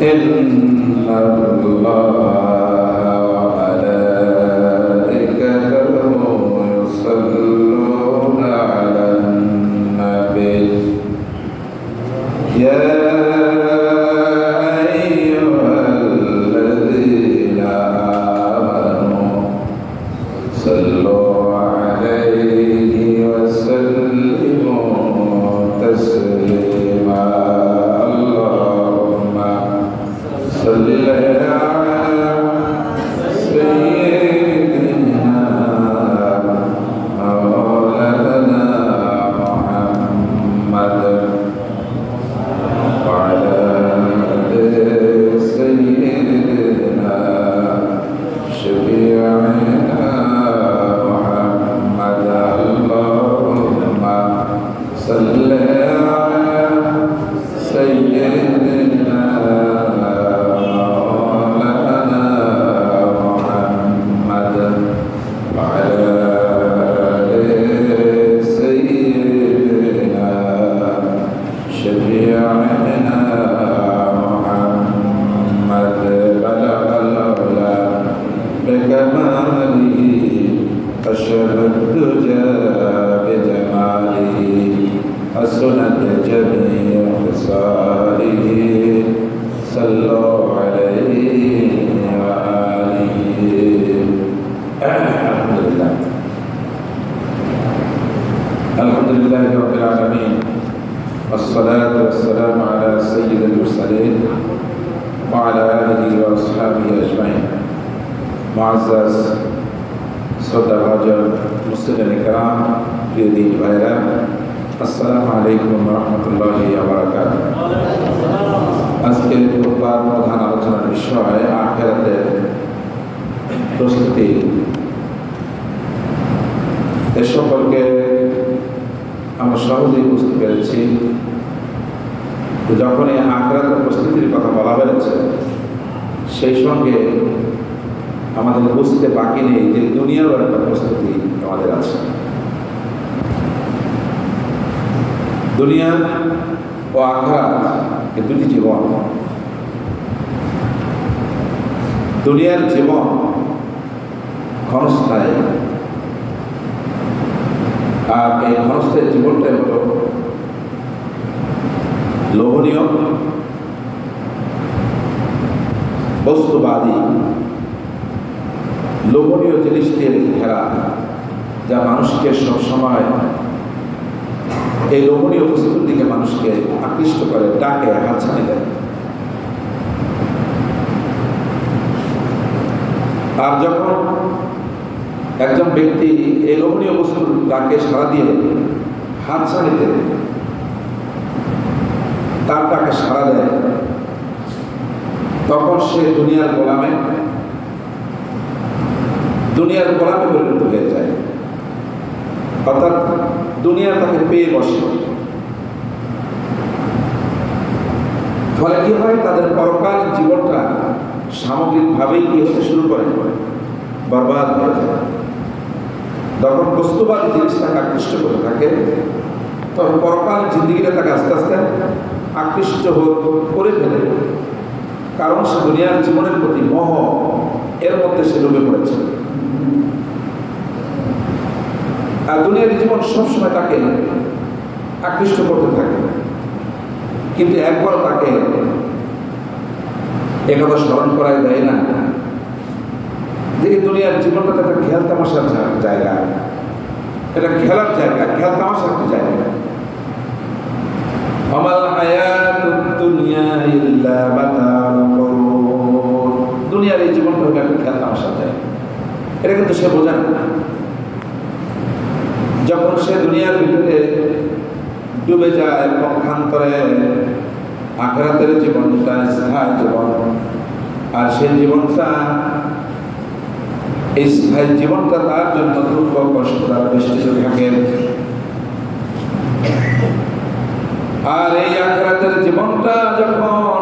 إن الله وملائكته يصلون على النبي يا أيها الذين آمنوا صلوا عليه وسلموا تسليما اللهم صل على سيدنا مولانا محمد وعلى آل سيدنا شفيعنا محمد اللهم صل على سيدنا مولانا محمد وعلى آل سيدنا شفيعنا محمد بلغ العلا بكماله أشهد الدجى بجماله حسنت جميع خصاله صلوا عليه وآله الحمد لله رب العالمين والصلاة والسلام على سيد المرسلين وعلى آله وأصحابه أجمعين معزز শ্রদ্ধা ভাজন মুসলিম کرام প্রিয় দিনী ভাইরা আসসালামু আলাইকুম ওয়া রাহমাতুল্লাহি ওয়া বারাকাতুহু। আজকের খুতবার প্রধান আলোচনার বিষয় আখিরাতের প্রস্তুতি। এ সম্পর্কে আমরা সহজেই বুঝতে পেরেছি যখন এই আখিরাতের প্রস্তুতির কথা বলা হয়েছে সেই সঙ্গে আমাদের বুঝতে বাকি নেই যে দুনিয়ারও একটা প্রস্তুতি আমাদের আছে। দুনিয়া ও আখিরাত এই দুটি জীবন। দুনিয়ার জীবন ক্ষণস্থায়ী, আর এই ক্ষণস্থায়ী জীবনটাই হল লোভনীয়, বস্তুবাদী, লোভনীয় জিনিস দিয়ে ঘেরা, যা মানুষকে সবসময় এই লোভনীয় বস্তুর দিকে মানুষকে আকৃষ্ট করে, ডাকে, হাতছানি দেয়। আর যখন একজন ব্যক্তি এই লোভনীয় বস্তুর ডাকে সাড়া দিয়ে হাতছানিতে তার ডাকে সাড়া দেয়, তখন সে দুনিয়ার গোলামে পরিণত হয়ে যায়। অর্থাৎ দুনিয়া তাকে পেয়ে বসে। ফলে কি হয়, তাদের পরকালীন জীবনটা সামগ্রিকভাবেই কি হতে শুরু করে, বরবাদ হয়ে যায়। যখন বস্তুবাদী জিনিস তাকে আকৃষ্ট করে থাকে, তখন পরকালীন জিন্দিগিটা তাকে আস্তে আস্তে আকৃষ্ট করে ফেলে, কারণ সে দুনিয়ার জীবনের প্রতি মোহ এর মধ্যে সে ডুবে পড়েছে। আর দুনিয়ার জীবন সবসময় তাকে আকৃষ্ট করতে থাকে, কিন্তু একবার তাকে একথা স্মরণ করাই দেয় না যে দুনিয়ার জীবনটা একটা খেয়াল তামাশার জায়গা, এটা খেলার জায়গা, খেয়াল তামাশার একটা জায়গা। আমাল হায়াতুদ দুনিয়া ইল্লা মাতাউল গুরুর। দুনিয়ার এই জীবনটা হলো একটা খেয়াল তামাশার জায়গা, এটা কিন্তু সে বোঝে না। যখন সে দুনিয়ার ভিতরে ডুবে যায়, পক্ষান্তরে আখিরাতের জীবনটা স্থায়ী জীবন, আর সেই জীবনটা, এই স্থায়ী জীবনটা তার জন্য দুঃখ কষ্ট দ্বারা বেষ্টিত থাকে। আর এই আখিরাতের জীবনটা যখন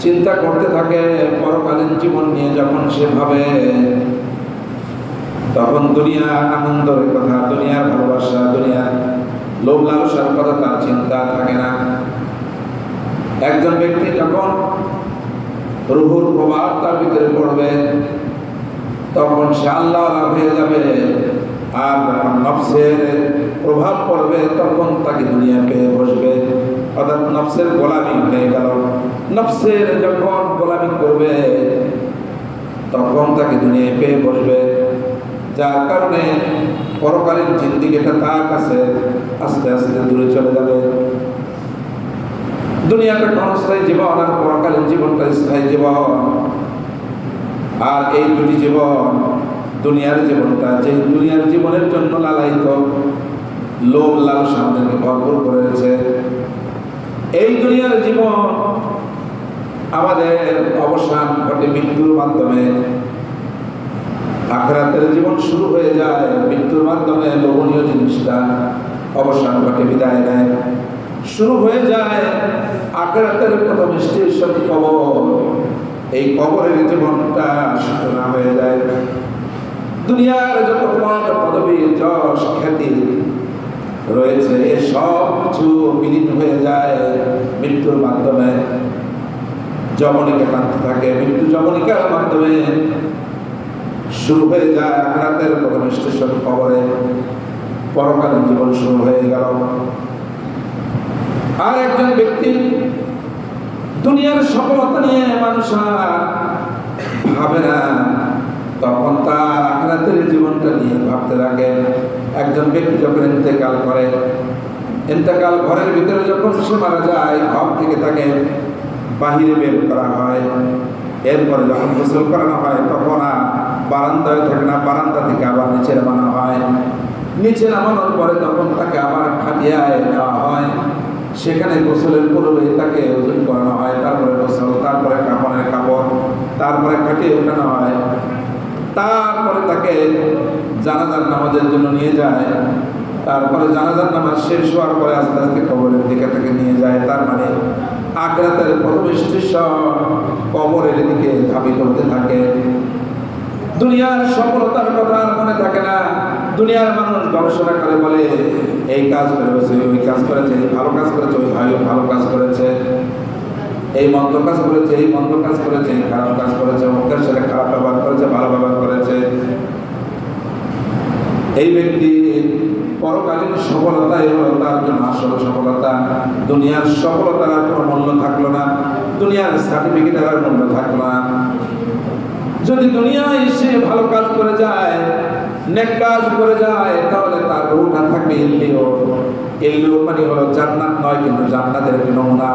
চিন্তা করতে থাকে, পরকালীন জীবন নিয়ে যখন সে ভাবে, তখন দুনিয়ার আনন্দের কথা, দুনিয়ার ভালোবাসা, দুনিয়ার লোভ লালসার কথা তার চিন্তা থাকে না। একজন ব্যক্তি যখন রূহুর প্রভাব তার ভিতরে পড়বে তখন সে আল্লাহ হয়ে যাবে, আর যখন নফসের প্রভাব পড়বে তখন তাকে দুনিয়া পেয়ে বসবে, অর্থাৎ নফসের গোলামি হয়ে গেল। নফসের যখন গোলামি করবে তখন তাকে দুনিয়া পেয়ে বসবে, যার কারণে পরকালীন জিন্দেগিটা তার কাছে আস্তে আস্তে দূরে চলে যাবে। দুনিয়াটা ক্ষণস্থায়ী জীবন আর পরকালীন জীবনটা স্থায়ী জীবন। আর এই দুটি জীবন, দুনিয়ার জীবনটা যে দুনিয়ার জীবনের জন্য লালায়িত, লোভ লালসা আমাদেরকে ভরপুর করেছে, এই দুনিয়ার জীবন আমাদের অবসান ঘটে মৃত্যুর মাধ্যমে। আখিরাতের জীবন শুরু হয়ে যায় মৃত্যুর মাধ্যমে। লোভনীয় জিনিসটা অবসান ঘটে, বিদায় নেয়, শুরু হয়ে যায় আখিরাতের প্রথম স্টেশন কবর। এই কবরের জীবনটা সূচনা হয়ে যায়। দুনিয়ার যত পদ পদবী যশ খ্যাতি রয়েছে সব কিছু বিলীন হয়ে যায় মৃত্যুর মাধ্যমে। যমনিকা টানতে থাকে, মৃত্যু যমনিকার মাধ্যমে শুরু হয়ে যায় আখিরাতের প্রথম স্টেশন কবরে। পরকালীন জীবন শুরু হয়ে গেল। আর একজন ব্যক্তি দুনিয়ার সফলতা নিয়ে মানুষ ভাবে না, তখন তার আখিরাতের জীবনটা নিয়ে ভাবতে লাগে। একজন ব্যক্তি যখন ইন্তেকাল করে, ইন্তেকাল ঘরের ভিতরে যখন সে মারা যায়, ঘর থেকে তাকে বাহিরে বের করা হয়। এরপরে যখন গোসল করানো হয় তখন আর বারান্দায় থাকে না, বারান্দা থেকে আবার নিচে নামানো হয়। নিচে নামানোর পরে তখন তাকে আবার খাটিয়ায় নেওয়া হয়। সেখানে গোসলের পূর্বে তাকে ওজন করানো হয়, তারপরে গোসল, তারপরে কাপড়ের কাপড়, তারপরে খাটিয়ে ওঠানো হয়। তারপরে তাকে জানাজার নামাজের জন্য নিয়ে যায়। তারপরে জানাজার নামাজ শেষ হওয়ার পরে আস্তে আস্তে কবরের দিকে তাকে নিয়ে যায়। তার মানে আখিরাতের প্রথম স্টেশন কবরের দিকে ধাবিত হতে থাকে। দুনিয়ার সফলতার কথা আর মনে থাকে না। দুনিয়ার মানুষ গবেষণা করে বলে এই কাজ করেছে, ওই কাজ করেছে, এই ভালো কাজ করেছে, ওই ভাই ভালো কাজ করেছে, এই মন্দ কাজ করেছে, এই মন্দ কাজ করেছে, এই খারাপ কাজ করেছে, অমুকের সাথে খারাপ ব্যবহার করেছে, ভালো ব্যবহার করেছে। এই ব্যক্তি পরকালীন সফলতাই হলো তার জন্য আসল সফলতা। দুনিয়ার সফলতার আর কোনো মূল্য থাকলো না, দুনিয়ার সার্টিফিকেটের আর মূল্য থাকলো না। যদি দুনিয়ায় এসে ভালো কাজ করে যায়, নেক কাজ করে যায়, তাহলে তার রূহটা থাকবে ইল্লিও। ইল্লিও মানে হলো জান্নাত নয়, কিন্তু জান্নাতের একটি নমুনা।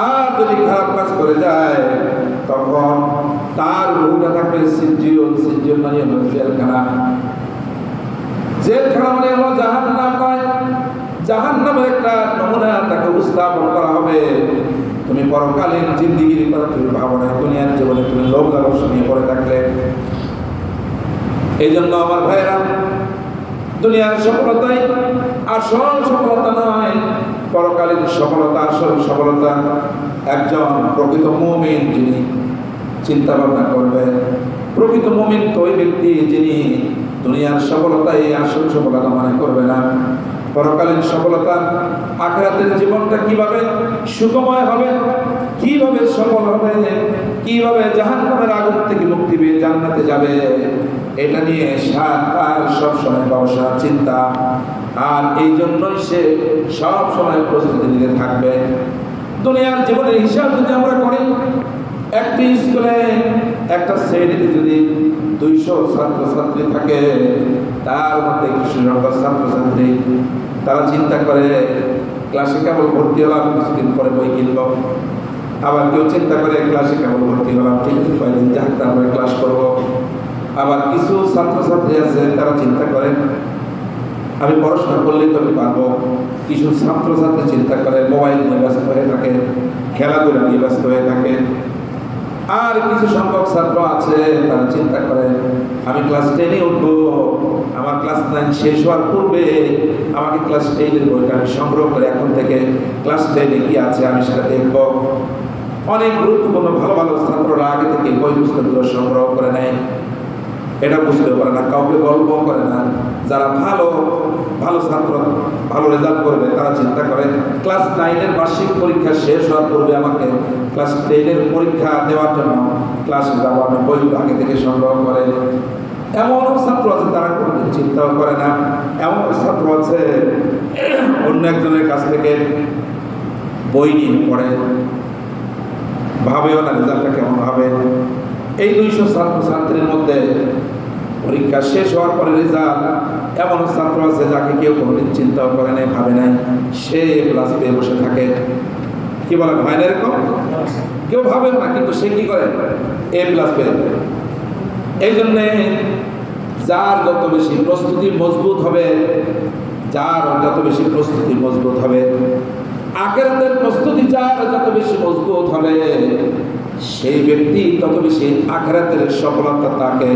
আর যদি খারাপ কাজ করে যায় তখন তার রূহটা থাকবে সিজ্জিয়ুন। সিজ্জিয়ুন মানে হলো জেলখানা। জেলখানা মানে হলো জাহান্নাম নয়, জাহান্নামের একটা নমুনা তাকে উপস্থাপন করা হবে। তুমি পরকালীন জিন্দিগির কথা তুমি ভাবো না, দুনিয়ার জীবনে তুমি লোভ লালসা নিয়ে পড়ে থাকলে। এই জন্য আমার ভাইরা, দুনিয়ার সফলতাই আসল সফলতা নয়, পরকালীন সফলতা আসল সফলতা। একজন প্রকৃত মুমিন যিনি চিন্তা ভাবনা করবে, প্রকৃত মুমিন তো ওই ব্যক্তি যিনি দুনিয়ার সফলতাই আসল সফলতা মনে করবে না। পরকালীন সফলতা, আখিরাতের জীবনটা কিভাবে সুখময় হবে, কিভাবে সফল হবে, কিভাবে জাহান্নামের আগুন থেকে মুক্তি পেয়ে জান্নাতে যাবে, এটা নিয়ে তার সবসময় গবেষণা চিন্তা। আর এই জন্যই সে সব সময় প্রস্তুতি নিতে থাকবে। দুনিয়ার জীবনের হিসাব যদি আমরা করি, একটি স্কুলে একটা শ্রেণীতে যদি 200 ছাত্রছাত্রী থাকে, তার মধ্যে কিছু সংখ্যক ছাত্রছাত্রী তারা চিন্তা করে ক্লাসে কেবল ভর্তি হলাম, কিছুদিন পরে বই কিনবো। আবার কেউ চিন্তা করে ক্লাসে কেবল ভর্তি হলাম, ঠিক আছে কয়েকদিন যাক তারপরে ক্লাস করবো। আবার কিছু ছাত্রছাত্রী আছে তারা চিন্তা করে আমি পড়াশোনা করলেই তো আমি পারবো। কিছু ছাত্রছাত্রী চিন্তা করে মোবাইল নিয়ে ব্যস্ত হয়ে থাকে, খেলাধুলা নিয়ে ব্যস্ত হয়ে থাকে। আর কিছু সংখ্যক ছাত্র আছে তারা চিন্তা করে আমি ক্লাস 10-এ উঠবো, আমার ক্লাস 9 শেষ হওয়ার পূর্বে আমাকে ক্লাস 10-এর বইটা আমি সংগ্রহ করে এখন থেকে ক্লাস 10-এ কি আছে আমি সেটা দেখব। অনেক গুরুত্বপূর্ণ ভালো ভালো ছাত্ররা আগে থেকে বই পুস্তকগুলো সংগ্রহ করে নেয়। এটা বুঝতে পারে না, কাউকে গল্প করে না। যারা ভালো ভালো ছাত্র, ভালো রেজাল্ট করবে, তারা চিন্তা করে ক্লাস 9-এর বার্ষিক পরীক্ষা শেষ হওয়ার পূর্বে আমাকে ক্লাস 10-এর পরীক্ষা দেওয়ার জন্য ক্লাসে যাবো, আমি বই আগে থেকে সংগ্রহ করে। এমন ছাত্র আছে তারা কোনো চিন্তাও করে না। এমন ছাত্র আছে অন্য একজনের কাছ থেকে বই নিয়ে পড়ে, ভাবেও না রেজাল্টটা কেমন হবে। এই 200 ছাত্রছাত্রীর মধ্যে পরীক্ষা শেষ হওয়ার পরে রেজাল্ট, এমন ছাত্র আছে যাকে কেউ কোনোদিন চিন্তাও করে নাই, ভাবে নাই, সে ক্লাস পেয়ে বসে থাকে। কি বলে, হয় না এরকম? কেউ ভাবেও না, কিন্তু সে কি করে, এ প্লাস পেয়ে যায়। এই জন্যে যার যত বেশি প্রস্তুতি মজবুত হবে, যার যত বেশি প্রস্তুতি মজবুত হবে, আখিরাতের প্রস্তুতি যার যত বেশি মজবুত হবে, সেই ব্যক্তি তত বেশি আখিরাতের সফলতা তাকে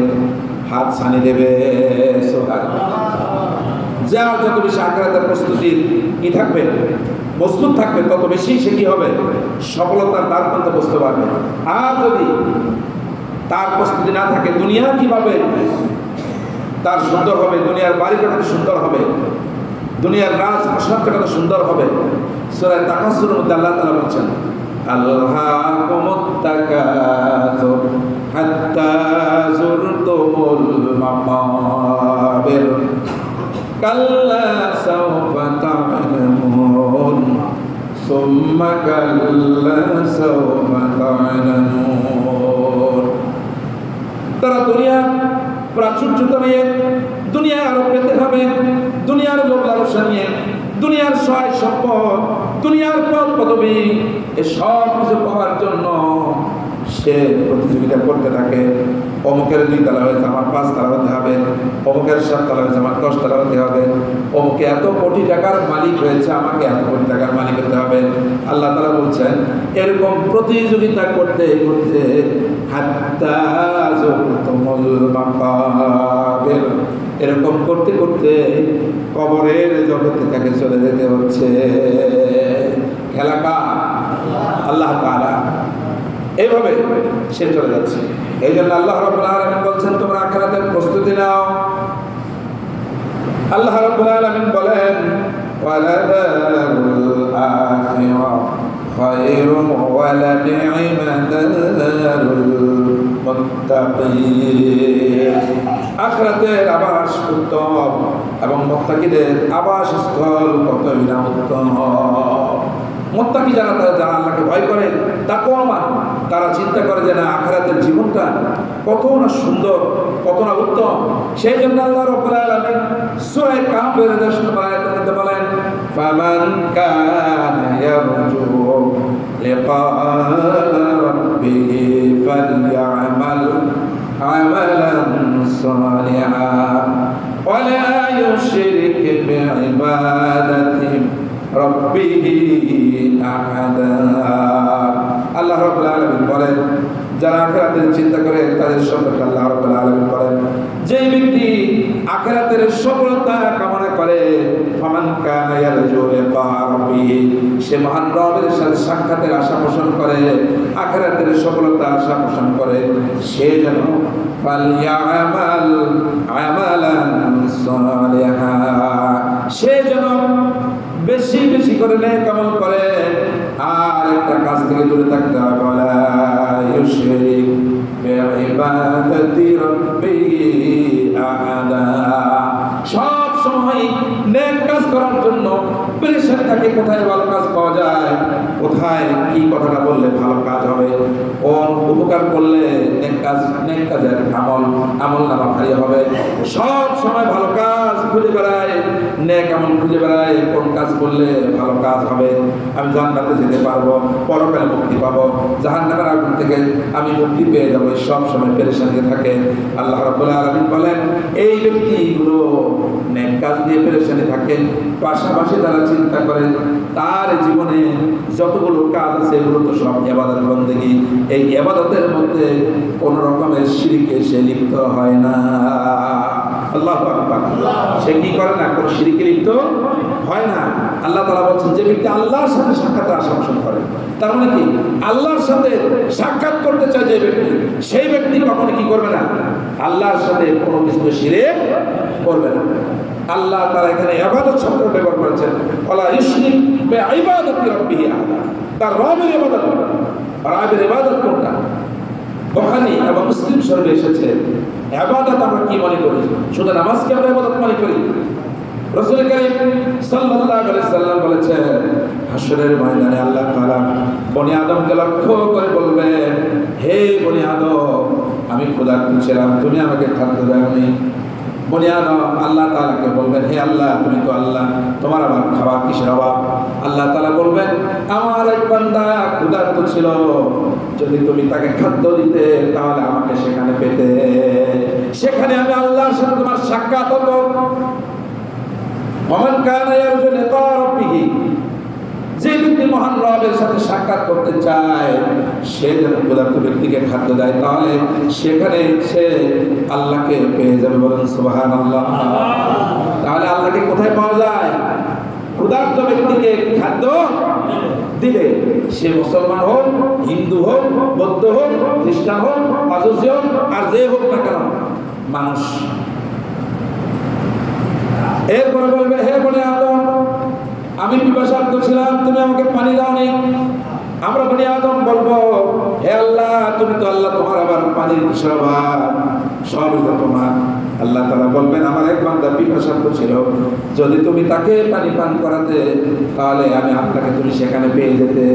হাত ছানি দেবে। যার যত বেশি আখিরাতের প্রস্তুতি কি থাকবে, মজবুত থাকবে, তত বেশি সে কি হবে, সফলতার দ্বার প্রান্তে বসতে পারবে। আর যদি তার প্রস্তুতি না থাকে, দুনিয়া কিভাবে তার সুন্দর হবে, দুনিয়ার বাড়িটা কত সুন্দর হবে, দুনিয়ার রাজ প্রসাদটা কত সুন্দর হবে। সূরা তাকাসুরের মধ্যে আল্লাহ তাআলা বলছেন, আলহাকুমুত তাকাসুর হাত্তা যুরতুমুল মাকাবির কাল্লা সাওফা তা'লামুন সুম্মা কাল্লা সাওফা তা'লামুন। তারা দুনিয়ার প্রাচুর্যতা নিয়ে, দুনিয়ায় আরো পেতে হবে, দুনিয়ার লোভ লালসা নিয়ে, দুনিয়ার সহায় সম্পদ, দুনিয়ার পদ পদবী, এ সব কিছু পাওয়ার জন্য সে প্রতিযোগিতা করতে থাকে। অমুকের 2 তলা হয়েছে, আমার 5 তলা হতে হবে, অমুকের 7 তলা হয়েছে, আমার 10 তলা হতে হবে, অমুকে এত কোটি টাকার মালিক হয়েছে, আমাকে এত কোটি টাকার মালিক হতে হবে। আল্লাহ তাআলা বলছেন, এরকম প্রতিযোগিতা করতে করতে হাত্তা যুরতুমুল মাকাবির, এরকম করতে করতে কবরের জগতে তাকে চলে যেতে হচ্ছে। খেলা কার? আল্লাহ তাআলা। এইভাবে সে চলে যাচ্ছে। এই জন্য আল্লাহ রাব্বুল আলামিন বলছেন, তোমরা আখিরাতের প্রস্তুতি নাও। আল্লাহ রাব্বুল আলামিন বলেন, ওয়ালাদারুল আখিরা খায়রুন ওয়া লানি'মা দারুল মুত্তাকিন। আখিরাতের আবাস উত্তম এবং মুত্তাকিদের আবাসস্থল কতই না উত্তম। মুত্তাকি যারা, যারা আল্লাহকে ভয় করে, তাকওয়াবান, তারা চিন্তা করে যে না, আখিরাতের জীবনটা কত না সুন্দর, কত না উত্তম। সেই জন্য আল্লাহ রাব্বুল আলামিন সূরা কাহফের 10 নম্বর আয়াতে মধ্যে বলেন, ফামান কানা ইয়ারজু লিকা রাব্বিহি ফালইআমাল আমালান সালিহান ওয়া লা ইউশরিক বিইবাদাতি রাব্বিহি আহাদা। আল্লাহ রাব্বুল আলামিন বলেন, যারা আখিরাতের চিন্তা করে তাদের সম্পর্কে আল্লাহ রাব্বুল আলামিন বলেন, যে ব্যক্তি আখিরাতের সফলতা কামনা করে, ফামান কানা ইয়ারজু লিকা রাব্বিহি, সে মহান রবের সাথে সাক্ষাতের আশা পোষণ করে, আখিরাতের সফলতা আশা পোষণ করে, সে যেন ফালইআমাল আমালান সালিহা, সে যেন বেশি বেশি করে নেক আমল করে, আর একটা কাজ থেকে দূরে থাকতে হবে। ওয়ালা ইউশরিক বিইবাদাতি রাব্বিহি আহাদা। সব সময় নেক কাজ করার জন্য পেরেশানি থাকে, কোথায় ভালো কাজ পাওয়া যায়, কোথায় কি কথাটা বললে ভালো কাজ হবে, কোন উপকার করলে নেক কাজের আমল নামা ভারী হবে। সব সময় ভালো কাজ খুঁজে বেড়ায়, নেক আমল খুঁজে বেড়ায়, কোন কাজ করলে ভালো কাজ হবে, আমি জান্নাতে যেতে পারবো, পরকালে মুক্তি পাবো, জাহান্নামের আগুন থেকে আমি মুক্তি পেয়ে যাবো, সব সময় পেরেশানি থাকে। আল্লাহ রাব্বুল আলামিন বলেন, এই ব্যক্তিগুলো নেক কাজ দিয়ে পেরেশানি থাকে, পাশাপাশি তারা চিন্তা করে তার জীবনে যতগুলো কাজ আছে এগুলো তো সব ইবাদত বন্দেগী, এই ইবাদতের মধ্যে কোন রকমের শিরকে সে লিপ্ত হয় না। আল্লাহু আকবার। সে কি করে না, কোন শিরকে লিপ্ত হয় না। আল্লাহ তাআলা বলছেন, যে ব্যক্তি আল্লাহর সাথে সাক্ষাতের আশা পোষণ করে, তার মানে কি, আল্লাহর সাথে সাক্ষাৎ করতে চায় যে ব্যক্তি, সেই ব্যক্তি কখনো কি করবে না, আল্লাহর সাথে কোনো কিছু শিরক করবে না। আল্লাহ তাআলা এখানে ইবাদত শব্দ ব্যবহার করেছেন, ওয়ালা ইউশরিক বিইবাদাতি রাব্বিহি আহাদা। তার রবের ইবাদত, রবের ইবাদত কোনটা? বুখারী এবং মুসলিম শরীফে এসেছে, ইবাদত আমরা কি মনে করি? শুধু নামাজকে আমরা ইবাদত মনে করি? রাসূল কারীম সাল্লাল্লাহু আলাইহি সাল্লাম বলেছেন, হাশরের ময়দানে আল্লাহ তাআলা বনি আদমকে লক্ষ্য করে বলবেন, হে বনি আদম, আমি ক্ষুধার্ত ছিলাম, তুমি আমাকে খাদ্য দাওনি। বনি আদম আল্লাহ তাআলাকে বলবেন, হে আল্লাহ, তুমি তো আল্লাহ, তোমার আমার খাবার কিসের অভাব? আল্লাহ তাআলা বলবেন, আমার এক বান্দা ক্ষুধার্ত ছিল, যদি তুমি তাকে খাদ্য দিতে তাহলে আমাকে সেখানে পেতে, সেখানে আমি আল্লাহর সাথে তোমার সাক্ষাৎ হতো। ওমান কানা ইয়ারজু লিকা রাব্বিহি, যে ব্যক্তি মহান রবের সাথে সাক্ষাৎ করতে চায় সে যেন ক্ষুধার্ত ব্যক্তিকে খাদ্য দেয়, তাহলে সেখানে সে আল্লাহকে পেয়ে যাবে। বলেন সুবহানাল্লাহ। তাহলে আল্লাহকে কোথায় পাওয়া যায়? ক্ষুধার্ত ব্যক্তিকে খাদ্য দিলে, সে মুসলমান হোক, হিন্দু হোক, বৌদ্ধ হোক, খ্রিস্টান হোক, মাজুসি হোক, আর যে হোক না কেন মানুষ। এরপরে বলবে, হে বনি আদম, আমি পিপাসার্ত ছিলাম, তুমি আমাকে পানি দাওনি। আমরা বনি আদম বলবো, হে আল্লাহ, তুমি তো আল্লাহ, তোমার আবার পানির কিসের অভাব? সবই তো তোমার। আল্লাহ তাআলা বলবেন, আমার এক বান্দা পিপাসার্ত ছিল, যদি তুমি তাকে পানি পান করাতে তাহলে আমি আপনাকে তুমি সেখানে পেয়ে যেতে।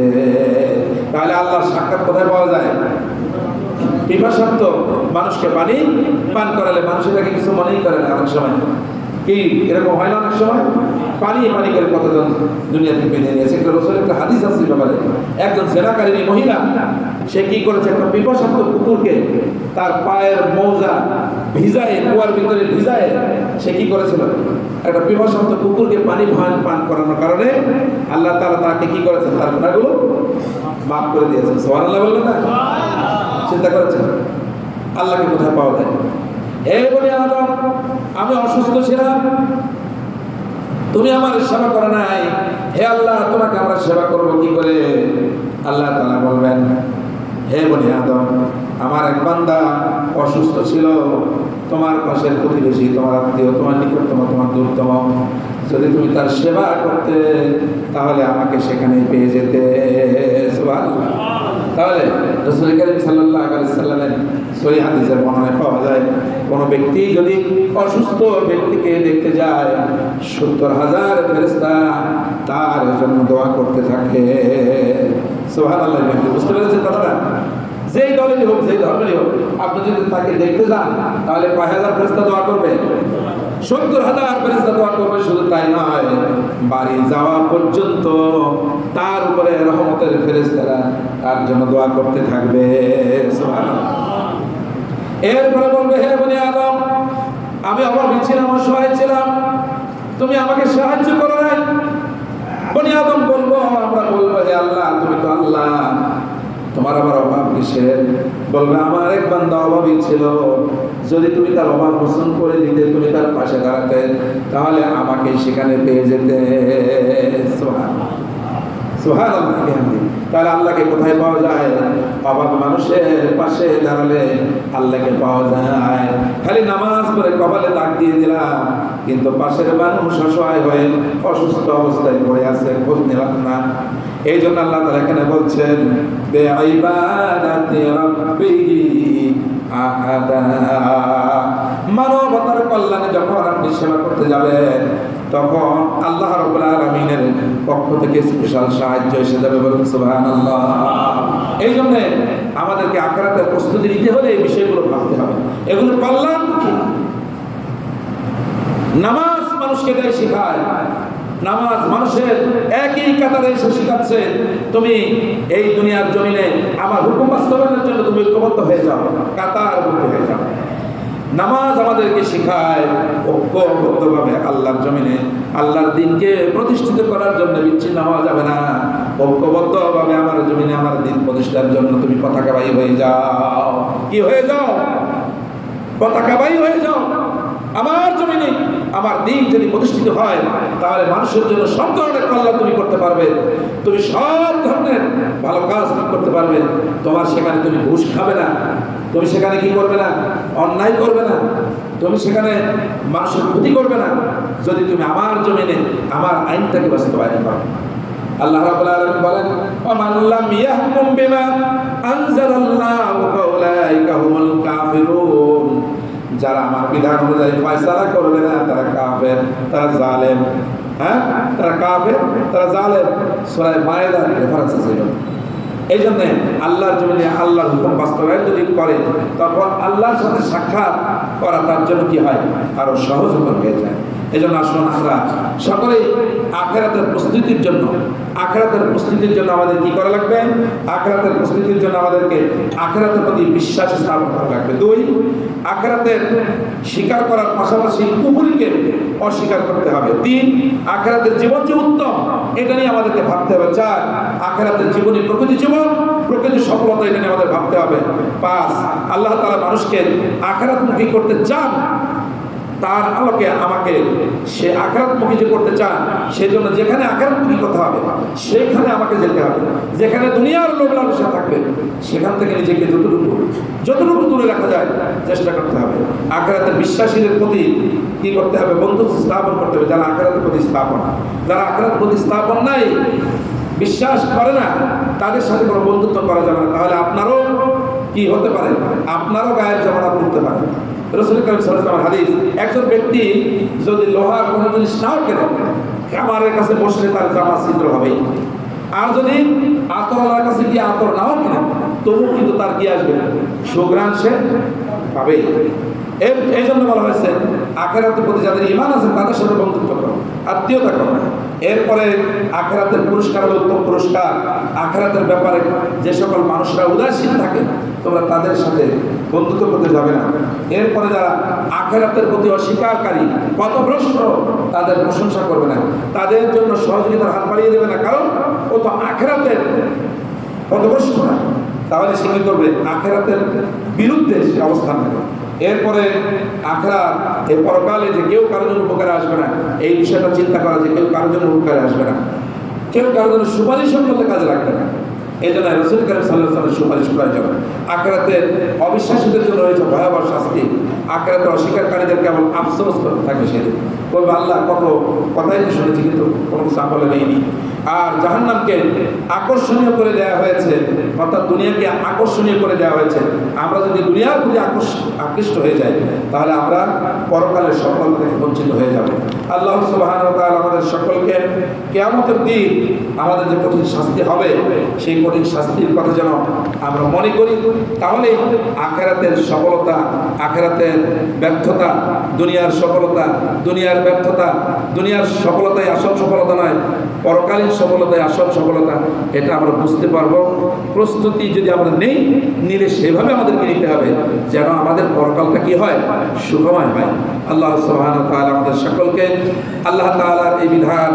তাহলে আল্লাহর সাক্ষাৎ কোথায় পাওয়া যায়? পিপাসার্ত মানুষকে পানি পান করালে মানুষ এটাকে কিছু মনেই করে না। অনেক সময় কি এরকম হয় না? অনেক সময় পানি পানি করে কতজন দুনিয়া থেকে বেরিয়ে গেছে। একটা রাসূলের একটা হাদিস আছে ব্যাপারে, একজন জেনাকারিনী মহিলা, সে কি করেছে, একটা পিপাসার্ত কুকুরকে তার পায়ের মৌজা ভিজায়, কুয়ার ভিতরে ভিজায়, সে কি করেছিল, একটা পিপাসার্ত কুকুরকে পানি পান করানোর কারণে আল্লাহ তাআলা তাকে কি করেছেন, তার গুনাহগুলো মাফ করে দিয়েছেন। সুবহানাল্লাহ বলবেন না? চিন্তা করেছেন আল্লাহকে কোথায় পাওয়া যায়? হে বনি আদম, আমি অসুস্থ ছিলাম, তুমি আমার সেবা করো নাই, হে আল্লাহ, তোমাকে আমরা সেবা করবো কি করে? আল্লাহ তাআলা বলবেন, হে বনি আদম, আমার এক বান্দা অসুস্থ ছিল, তোমার পাশের প্রতিবেশী, তোমার আত্মীয়, তোমার নিকটতম, তোমার দূরতম, যদি তুমি তার সেবা করতে তাহলে আমাকে সেখানে পেয়ে যেতে। সুবহানাল্লাহ। তাহলে রাসূল কারীম সাল্লাল্লাহু আলাইহি সাল্লামের সহিহ হাদিসের বর্ণনায় পাওয়া যায়, কোনো ব্যক্তি যদি অসুস্থ ব্যক্তিকে দেখতে যায়, ৭০,০০০ ফেরেশতা তার জন্য দোয়া করতে থাকে। সুবহানাল্লাহ। বুঝতে পেরেছেন কথাটা? যেই দলেরই হোক, যেই ধর্মেরই হোক, আপনি যদি তাকে দেখতে যান তাহলে কয় হাজার ফেরেশতা দোয়া করবে? ৭০,০০০ ফেরেশতা দোয়া করবে। শুধু তাই নয়, বাড়ি যাওয়া পর্যন্ত তার উপরে রহমতের ফেরেশতারা তার জন্য দোয়া করতে থাকবে। সুবহানাল্লাহ। এরপরে বলবে, হে বনি আদম, আমি অভাবী ছিলাম, অসহায় ছিলাম, তুমি আমাকে সাহায্য করো নাই। বনি আদম বলবো, আমরা বলবো, হে আল্লাহ, তুমি তো আল্লাহ, তোমার আবার অভাব কিসের? বলবে, আমার এক বান্দা অভাবী ছিল, যদি তুমি তার অভাব মোচন করে দিতে, তুমি তার পাশে দাঁড়াতে, তাহলে আমাকে সেখানে পেয়ে যেতে। সুবহানাল্লাহ। সুবহানাল্লাহ। তাহলে আল্লাহকে কোথায় পাওয়া যায়? অভাব মানুষের পাশে দাঁড়ালে আল্লাহকে পাওয়া যায়। খালি নামাজ পড়ে কপালে দাগ দিয়ে দিলাম, কিন্তু পাশের মানুষ অসহায় হয়ে অসুস্থ অবস্থায় পড়ে আছে, খোঁজ নিলাম না। এই জন্য আল্লাহ তাআলা এখানে বলছেন, বিইবাদাতি রাব্বিহি আহাদা। মানবতার কল্যাণে যখন আপনি সেবা করতে যাবেন, তখন আল্লাহ রাব্বুল আলামিনের পক্ষ থেকে স্পেশাল সাহায্য এসে যাবে। বলুন সুবহানাল্লাহ। এই জন্য আমাদেরকে আখিরাতের প্রস্তুতি নিতে হলে এই বিষয়গুলো ভাবতে হবে, এগুলো কল্যাণমুখী। নামাজ মানুষকে দেয় শেখায়, নামাজ মানুষের একই কাতারে এসে শিখাচ্ছে, তুমি এই দুনিয়ার জমিনে আমার হুকুম বাস্তবায়নের জন্য তুমি ঐক্যবদ্ধ হয়ে যাও, কাতারবদ্ধ হয়ে যাও। নামাজ আমাদেরকে শেখায় ঐক্যবদ্ধভাবে আল্লাহর জমিনে আল্লাহর দ্বীনকে প্রতিষ্ঠিত করার জন্য বিচ্ছিন্ন হওয়া যাবে না। ঐক্যবদ্ধভাবে আমার জমিনে আমার দ্বীন প্রতিষ্ঠার জন্য তুমি পতাকাবাহী হয়ে যাও। কি হয়ে যাও? পতাকাবাহী হয়ে যাও। আমার জমিনে আমার দিন যদি প্রতিষ্ঠিত হয়, তাহলে মানুষের জন্য সব ধরনের কল্যাণ তুমি করতে পারবে, তুমি সব ধরনের ভালো কাজ করতে পারবে। তোমার সেখানে তুমি ঘুষ খাবে না, তুমি সেখানে কি করবে না, অন্যায় করবে না, তুমি সেখানে মানুষের ক্ষতি করবে না, যদি তুমি আমার জমিনে আমার আইনটাকে বাস্তবায়ন করো। আল্লাহ রাব্বুল আলামিন বলেন, ওয়ামান লাম ইয়াহকুম বিমা আনজালাল্লাহু ফাউলাইকা হুমুল কাফিরুন। যারা আমার বিধান অনুযায়ী ফয়সালা করবে না, তারা কাফের, তারা জালেম। হ্যাঁ, তারা কাফের, তারা জালেম। সূরা মায়েদার রেফারেন্স আছে। এই জন্য আল্লাহর জমিনে আল্লাহর হুকুম বাস্তবায়ন যদি করে, তখন আল্লাহর সাথে সাক্ষাৎ করা তার জন্য কি হয়, আরো সহজতর হয়ে যায়। এই জন্য আসুন আমরা সকলেই আখিরাতের প্রস্তুতির জন্য আমাদের কি করা লাগবে? আখিরাতের প্রস্তুতির জন্য আমাদেরকে আখিরাতের প্রতি বিশ্বাস স্থাপন করা লাগবে। 2, আখিরাতের স্বীকার করার পাশাপাশি কুফরিকে অস্বীকার করতে হবে। 3, আখিরাতের জীবন যে উত্তম, এটা নিয়ে আমাদেরকে ভাবতে হবে। 4, আখিরাতের জীবনী প্রকৃতি জীবন, প্রকৃতি সফলতা, এটা নিয়ে আমাদের ভাবতে হবে। 5, আল্লাহ তাআলা মানুষকে আখিরাতমুখী করতে চান, তার আলোকে আমাকে সে আখিরাতমুখী যে করতে চান, সেজন্য যেখানে আখিরাতমুখী কথা হবে সেখানে আমাকে যেতে হবে। যেখানে দুনিয়ার লোভ লালসা থাকবে সেখান থেকে নিজেকে যতটুকু দূরে রাখা যায় চেষ্টা করতে হবে। আখিরাতের বিশ্বাসীদের প্রতি কি করতে হবে? বন্ধুত্ব স্থাপন করতে হবে। যারা আখিরাতের প্রতি স্থাপন, যারা আখিরাতের প্রতি স্থাপন নাই, বিশ্বাস করে না, তাদের সাথে কোনো বন্ধুত্ব করা যাবে না। তাহলে আপনারও কি হতে পারে? আপনারও গায়ের জামাটা পড়তে পারে। রাসূল কারীম সাল্লাল্লাহু আলাইহি ওয়াসাল্লাম হাদিস, একজন ব্যক্তি যদি লোহার কোনো জিনিস নাও কেনে, খাবারের কাছে বসলে তার জামা ছিদ্র হবে। আর যদি আতরওয়ালার কাছে গিয়ে আতর নাও কেনে, তবু কিন্তু তার কি আসবে? সুঘ্রাণ সে পাবে। এই জন্য বলা হয়েছে আখিরাতের প্রতি যাদের ঈমান আছে তাদের সাথে বন্ধুত্ব করো, আত্মীয়তা করো। এরপরে আখিরাতের পুরস্কার হলো উত্তম পুরস্কার। আখিরাতের ব্যাপারে যে সকল মানুষরা উদাসীন থাকে, তোমরা তাদের সাথে বন্ধুত্ব করতে যাবে না। এরপরে যারা আখিরাতের প্রতি অস্বীকারী, পথভ্রষ্ট, তাদের প্রশংসা করবে না, তাদের জন্য সহযোগিতার হাত বাড়িয়ে দেবে না, কারণ ও তো আখিরাতের পথভ্রষ্ট না। তাহলে সে কি করবে? আখিরাতের বিরুদ্ধে সে অবস্থান নেবে। এরপরে আখিরাত, এই পরকালে যে কেউ কারোর জন্য উপকারে আসবে না, এই বিষয়টা চিন্তা করা যে কেউ কারোর জন্য উপকারে আসবে না, কেউ কারোর জন্য সুপারিশ করতে কাজে লাগবে না। এই জন্য রাসূল কারীম সাল্লাল্লাহু আলাইহি ওয়াসাল্লাম সুপারিশ প্রয়োজন। আখিরাতের অবিশ্বাসীদের জন্য রয়েছে ভয়াবহ শাস্তি। আখিরাতের অস্বীকারীদের কেবল আফসোস করতে থাকে, সেদিন বলবে আল্লাহ কত কথাই তো শুনেছি কিন্তু কোনো কিছু আমলে নেইনি। আর জাহান্নামকে আকর্ষণীয় করে দেওয়া হয়েছে, অর্থাৎ দুনিয়াকে আকর্ষণীয় করে দেওয়া হয়েছে। আমরা যদি দুনিয়ার প্রতি আকৃষ্ট হয়ে যাই, তাহলে আমরা পরকালের সফলতা থেকে বঞ্চিত হয়ে যাব। আল্লাহ সুবহানাহু ওয়া তাআলা আমাদের সকলকে কিয়ামতের দিন আমাদের যে কঠিন শাস্তি হবে, সেই কঠিন শাস্তির কথা যেন আমরা মনে করি। তাহলে আখিরাতের সফলতা, আখিরাতের ব্যর্থতা, দুনিয়ার সফলতা, দুনিয়ার ব্যর্থতা, দুনিয়ার সফলতাই আসল সফলতা নয়, পরকালীন সফলতাই আসল সফলতা, এটা আমরা বুঝতে পারবো। প্রস্তুতি যদি আমরা নিলে সেভাবে আমাদেরকে নিতে হবে যেন আমাদের পরকালটা কি হয়? সুখময় হয়। আল্লাহ সুবহানাহু ওয়া তাআলা আমাদের সকলকে আল্লাহ তাআলার এই বিধান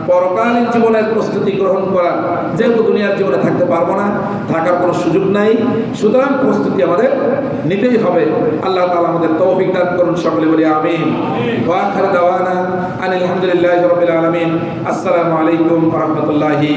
পরকালীন জীবনের প্রস্তুতি গ্রহণ করা, যেহেতু দুনিয়ার জীবনে থাকতে পারবো না, থাকার কোনো সুযোগ নাই, সুতরাং প্রস্তুতি আমাদের নিতেই হবে। আল্লাহ তাআলা আমাদের তৌফিক দান করুন। সকলে বলি আমিন। ওয়া আখিরু দাওয়ানা আনিল হামদুলিল্লাহি রাব্বিল আলামিন। আসসালামু আলাইকুম ওয়া রাহমাতুল্লাহি।